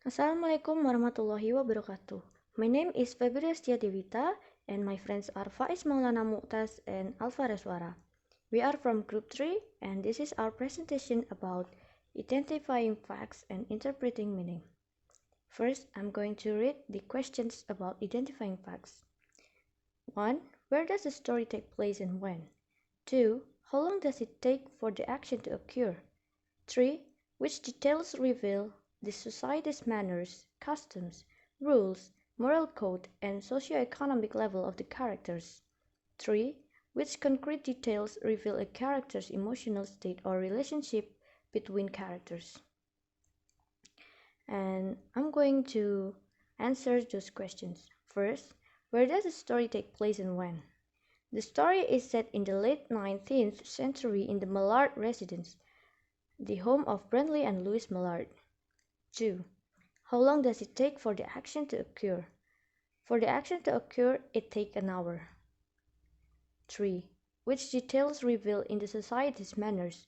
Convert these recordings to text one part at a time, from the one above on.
Assalamualaikum warahmatullahi wabarakatuh. My name is Febry Dewita and my friends are Faiz, Maulana and Alfa Reswara. We are from Group 3 and this is our presentation about identifying facts and interpreting meaning. First, I'm going to read the questions about identifying facts. 1. Where does the story take place and when? 2. How long does it take for the action to occur? 3. Which details reveal the society's manners, customs, rules, moral code, and socio-economic level of the characters? 3. Which concrete details reveal a character's emotional state or relationship between characters? And I'm going to answer those questions. First, where does the story take place and when? The story is set in the late 19th century in the Mallard residence, the home of Brindley and Louis Mallard. 2. How long does it take for the action to occur? For the action to occur, it takes an hour. 3. Which details reveal in the society's manners,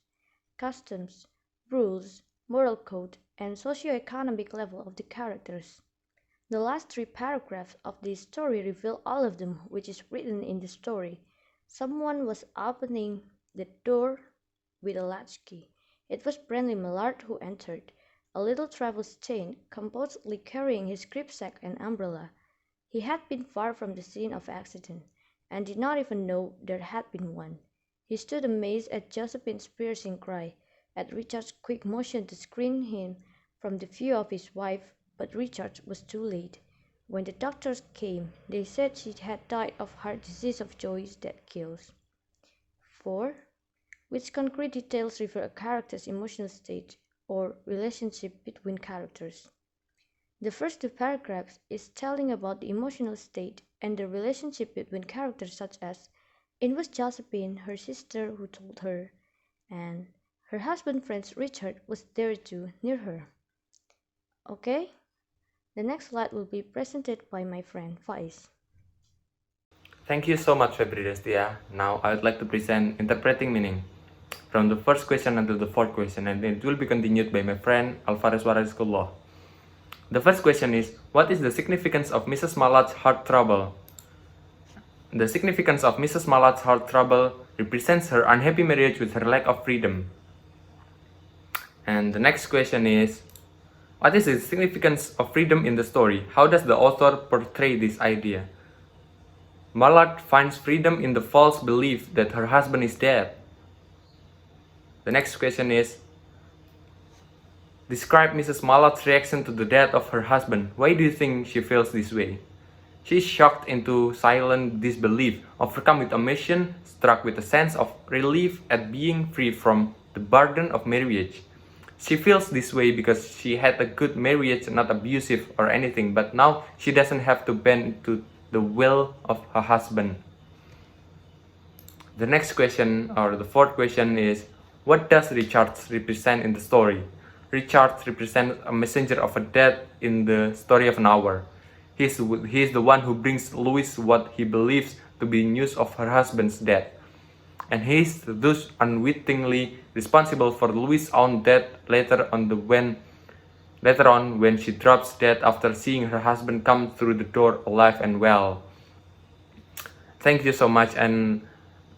customs, rules, moral code, and socio-economic level of the characters? The last 3 paragraphs of this story reveal all of them, which is written in the story. Someone was opening the door with a latchkey. It was Brindley Mallard who entered, a little travel-stained, composedly carrying his gripsack and umbrella. He had been far from the scene of accident, and did not even know there had been one. He stood amazed at Josephine's piercing cry, at Richard's quick motion to screen him from the view of his wife, but Richard was too late. When the doctors came, they said she had died of heart disease of joy that kills. 4. Which concrete details reveal a character's emotional state or relationship between characters? The first 2 paragraphs is telling about the emotional state and the relationship between characters, such as it was Josephine, her sister, who told her, and her husband friend Richard was there too, near her. Okay? The next slide will be presented by my friend Faiz. Thank you so much, Febry Restya. Now I would like to present interpreting meaning from the first question until the fourth question, and it will be continued by my friend Alfa Rizqullah. The first question is, what is the significance of Mrs. Mallard's heart trouble? The significance of Mrs. Mallard's heart trouble represents her unhappy marriage with her lack of freedom. And the next question is, what is the significance of freedom in the story? How does the author portray this idea? Mallard finds freedom in the false belief that her husband is dead. The next question is, describe Mrs. Mallard's reaction to the death of her husband. Why do you think she feels this way? She is shocked into silent disbelief, overcome with emotion, struck with a sense of relief at being free from the burden of marriage. She feels this way because she had a good marriage, not abusive or anything, but now she doesn't have to bend to the will of her husband. The next question, or the fourth question, is, what does Richard represent in the story? Richard represents a messenger of a death in the story of an hour. He is the one who brings Louis what he believes to be news of her husband's death. And he is thus unwittingly responsible for Louis' own death later on when she drops dead after seeing her husband come through the door alive and well. Thank you so much, and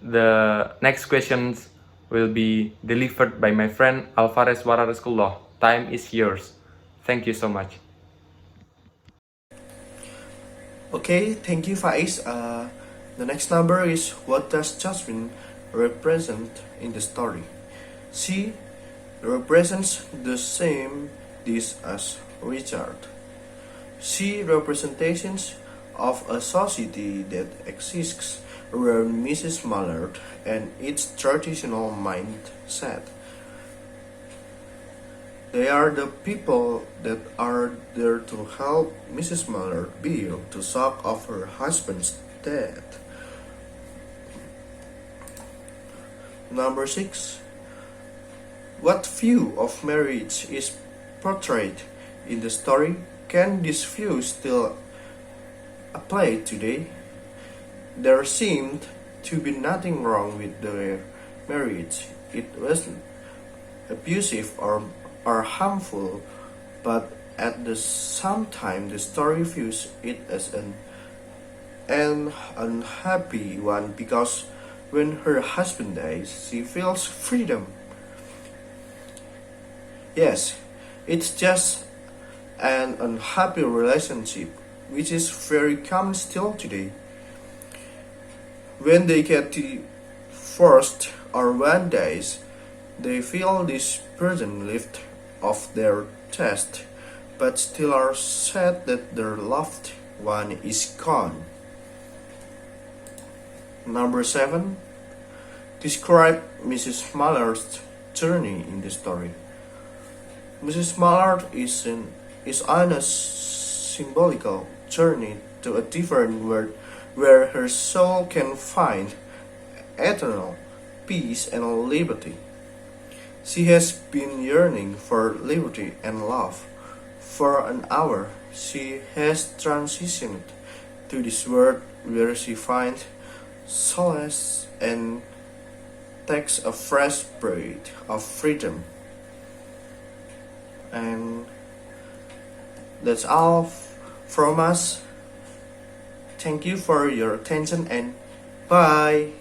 the next questions will be delivered by my friend Alfa Reswara Rizqullah. Time is yours. Thank you so much. Okay, thank you, Faiz. The next number is, what does Josephine represent in the story? She represents the same dish as Richard. She representations of a society that exists around Mrs. Mallard and its traditional mindset. They are the people that are there to help Mrs. Mallard bear the shock of her husband's death. Number 6. What view of marriage is portrayed in the story? Can this view still apply today? There seemed to be nothing wrong with their marriage. It wasn't abusive or harmful, but At the same time, the story views it as an unhappy one because when her husband dies, she feels freedom. Yes, it's just an unhappy relationship, which is very common still today. When they get divorced or one dies, they feel this burden lift off their chest, but still are sad that their loved one is gone. Number 7. Describe Mrs. Mallard's journey in the story. Mrs. Mallard is on a symbolical journey to a different world where her soul can find eternal peace and liberty. She has been yearning for liberty and love. For an hour, she has transitioned to this world where she finds solace and takes a fresh breath of freedom. And that's all from us. Thank you for your attention and bye.